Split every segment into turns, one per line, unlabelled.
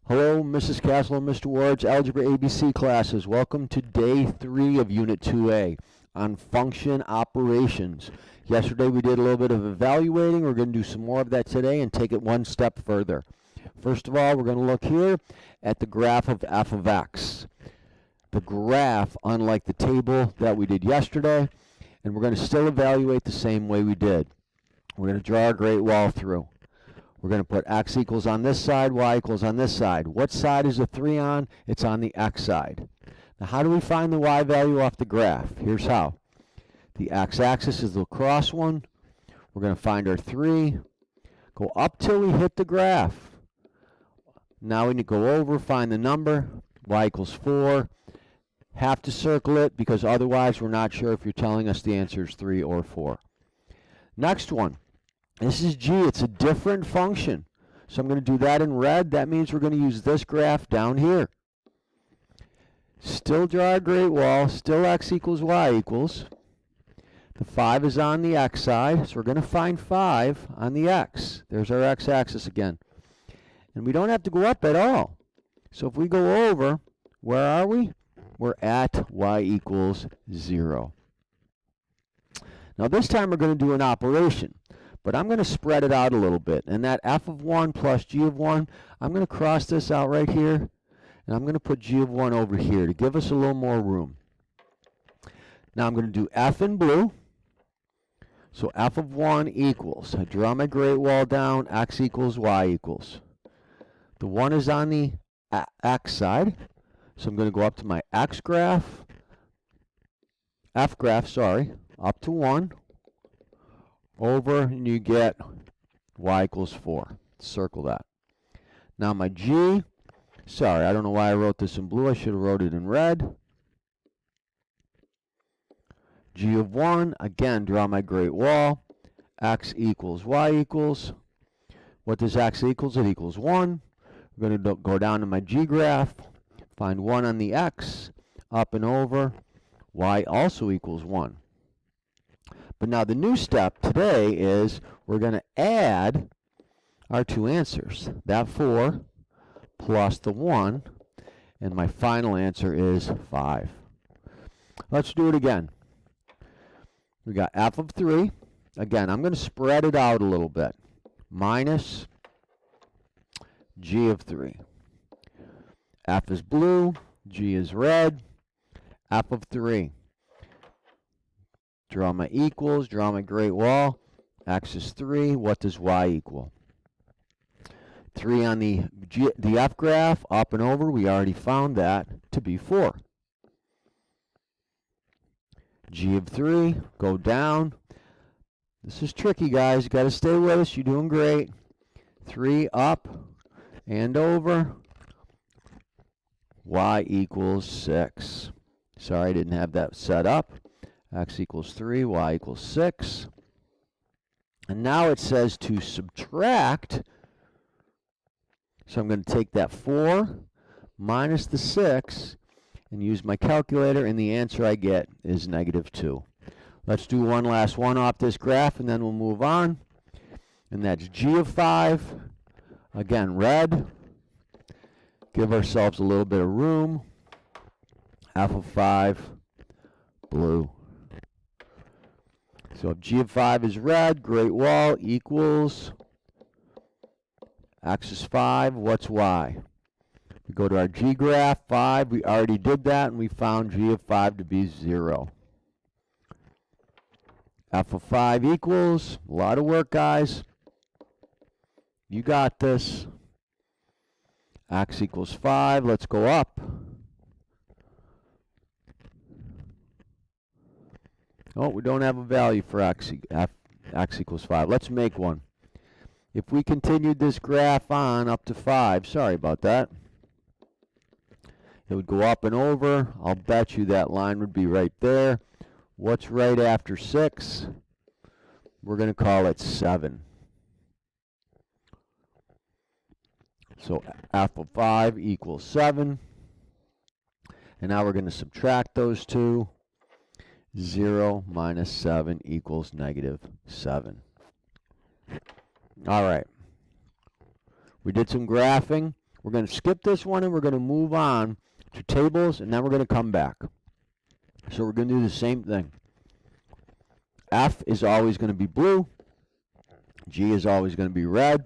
Hello, Mrs. Castle and Mr. Ward's Algebra ABC classes. Welcome to day 3 of Unit 2A on function operations. Yesterday we did a little bit of evaluating. We're going to do some more of that today and take it one step further. First of all, we're going to look here at the graph of f of x. The graph, unlike the table that we did yesterday, and we're going to still evaluate the same way we did. We're going to draw a great wall through. We're going to put x equals on this side, y equals on this side. What side is the 3 on? It's on the x side. Now, how do we find the y value off the graph? Here's how. The x-axis is the cross one. We're going to find our 3. Go up till we hit the graph. Now we need to go over, find the number. Y equals 4. Have to circle it because otherwise we're not sure if you're telling us the answer is 3 or 4. Next one. This is g. It's a different function. So I'm going to do that in red. That means we're going to use this graph down here. Still draw a great wall. Still x equals y equals. The 5 is on the x side, so we're going to find 5 on the x. There's our x-axis again. And we don't have to go up at all. So if we go over, where are we? We're at y equals 0. Now this time we're going to do an operation. But I'm going to spread it out a little bit. And that f of 1 plus g of 1, I'm going to cross this out right here. And I'm going to put g of 1 over here to give us a little more room. Now I'm going to do f in blue. So f of 1 equals, I draw my great wall down, x equals y equals. The 1 is on the x side. So I'm going to go up to my x graph, f graph, sorry, up to 1. Over, and you get y equals 4. Circle that. Now my g, sorry, I don't know why I wrote this in blue. I should have wrote it in red. G of 1, again, draw my great wall. X equals y equals. What does x equals? It equals 1. We're going to go down to my g graph, find 1 on the x, up and over. Y also equals 1. But now the new step today is we're going to add our two answers. That 4 plus the 1, and my final answer is 5. Let's do it again. We got f of 3. Again, I'm going to spread it out a little bit. Minus g of 3. F is blue, g is red. F of 3. Draw my equals, draw my great wall. X is 3. What does y equal? 3 on the f graph, up and over. We already found that to be 4. G of 3, go down. This is tricky, guys. You got to stay with us. You're doing great. 3 up and over. Y equals 6. Sorry, I didn't have that set up. X equals 3, y equals 6. And now it says to subtract. So I'm going to take that 4 minus the 6 and use my calculator, and the answer I get is -2. Let's do one last one off this graph, and then we'll move on. And that's g of 5. Again, red. Give ourselves a little bit of room. F of 5, blue. So if g of 5 is red, great wall equals x is 5. What's y? We go to our g graph, 5. We already did that, and we found g of 5 to be 0. F of 5 equals, a lot of work, guys. You got this. X equals 5. Let's go up. Oh, we don't have a value for x equals 5. Let's make one. If we continued this graph on up to 5, sorry about that, it would go up and over. I'll bet you that line would be right there. What's right after 6? We're going to call it 7. So f of 5 equals 7. And now we're going to subtract those two. 0 minus 7 equals -7. All right. We did some graphing. We're going to skip this one and we're going to move on to tables, and then we're going to come back. So we're going to do the same thing. F is always going to be blue. G is always going to be red.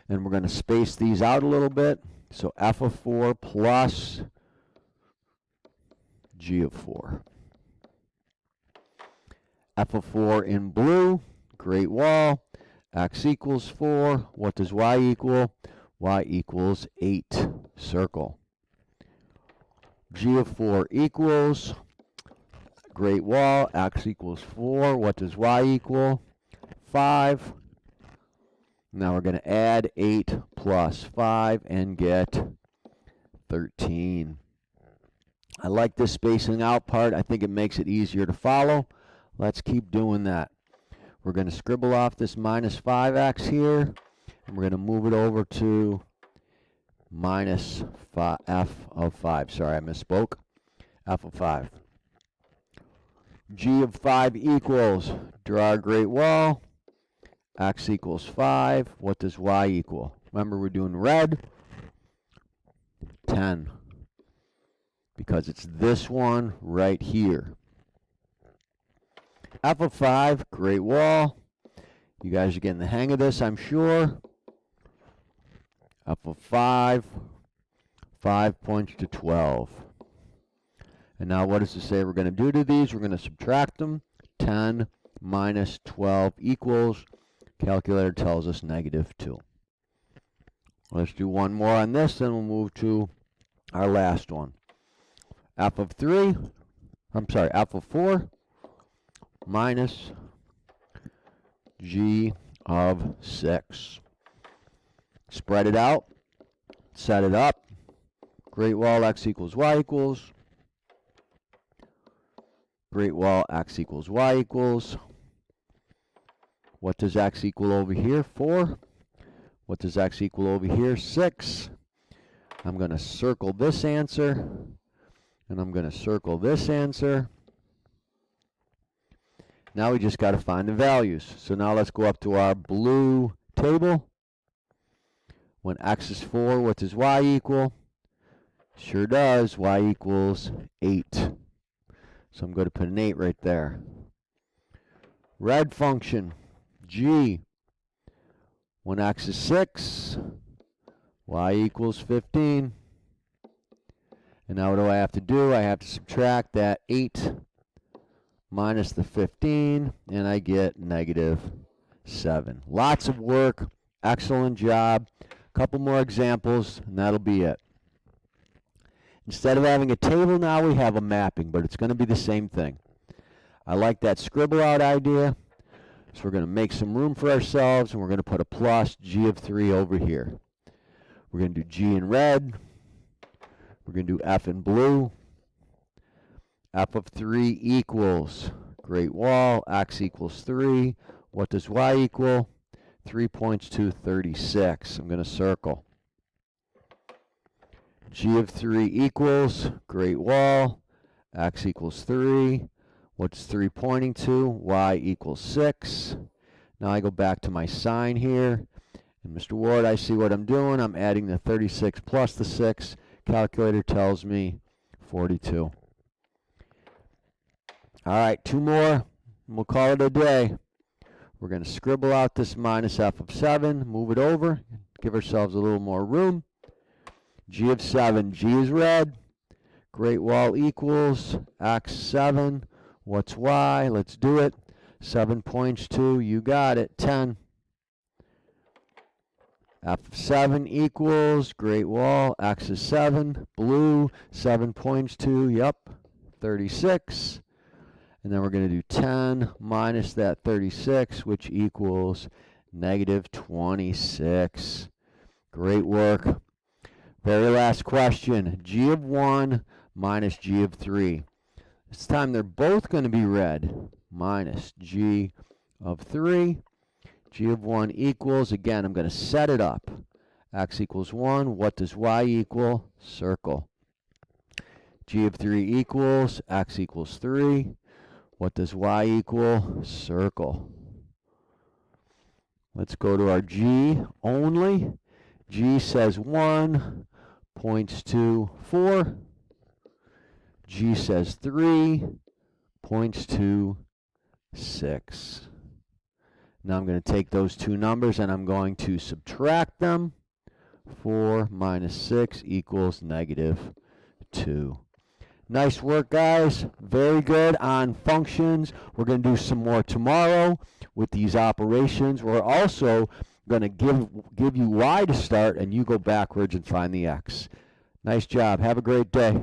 And we're going to space these out a little bit. So F of 4 plus G of 4. F of 4 in blue, Great Wall. X equals 4. What does Y equal? Y equals 8. Circle. G of 4 equals Great Wall. X equals 4. What does Y equal? 5. Now we're going to add 8 plus 5 and get 13. I like this spacing out part. I think it makes it easier to follow. Let's keep doing that. We're going to scribble off this minus 5x here, and we're going to move it over to minus f of 5. Sorry, I misspoke. F of 5. G of 5 equals, draw a Great Wall. X equals 5. What does Y equal? Remember, we're doing red. 10. Because it's this one right here. F of 5, Great Wall. You guys are getting the hang of this, I'm sure. F of 5. 5 points to 12. And now what does it say we're going to do to these? We're going to subtract them. 10 minus 12 equals, calculator tells us -2. Let's do one more on this, then we'll move to our last one. F of 4 minus G of 6. Spread it out, set it up. Great Wall, X equals Y equals. Great Wall, X equals Y equals. What does X equal over here? 4. What does X equal over here? 6. I'm going to circle this answer, and I'm going to circle this answer. Now we just got to find the values. So now let's go up to our blue table. When X is 4, what does Y equal? Sure does. Y equals 8. So I'm going to put an 8 right there. Red function, G. When X is 6, Y equals 15. And now what do I have to do? I have to subtract that 8 minus the 15, and I get -7. Lots of work. Excellent job. A couple more examples, and that'll be it. Instead of having a table now, we have a mapping, but it's going to be the same thing. I like that scribble out idea. So we're going to make some room for ourselves, and we're going to put a plus G of 3 over here. We're going to do G in red. We're going to do F in blue. F of 3 equals Great Wall. X equals 3. What does Y equal? 3 points to 36. I'm going to circle. G of 3 equals Great Wall. X equals 3. What's 3 pointing to? Y equals 6. Now I go back to my sign here. And Mr. Ward, I see what I'm doing. I'm adding the 36 plus the 6. Calculator tells me 42. All right, 2 more, and we'll call it a day. We're going to scribble out this minus F of 7, move it over, give ourselves a little more room. G of 7, G is red. Great Wall equals X7. What's Y? Let's do it. 7 points to, you got it, 10. F of 7 equals Great Wall. X is 7. Blue, 7 points to, yep, 36. And then we're going to do 10 minus that 36, which equals -26. Great work. Very last question. G of 1 minus G of 3. This time they're both going to be red. Minus G of 3. G of 1 equals, again, I'm going to set it up. X equals 1. What does Y equal? Circle. G of 3 equals, X equals 3. What does Y equal? Circle. Let's go to our G only. G says 1, points to 4. G says 3, points to 6. Now I'm going to take those two numbers and I'm going to subtract them. 4 minus 6 equals -2. Nice work, guys. Very good on functions. We're going to do some more tomorrow with these operations. We're also going to give you y to start, and you go backwards and find the x. Nice job. Have a great day.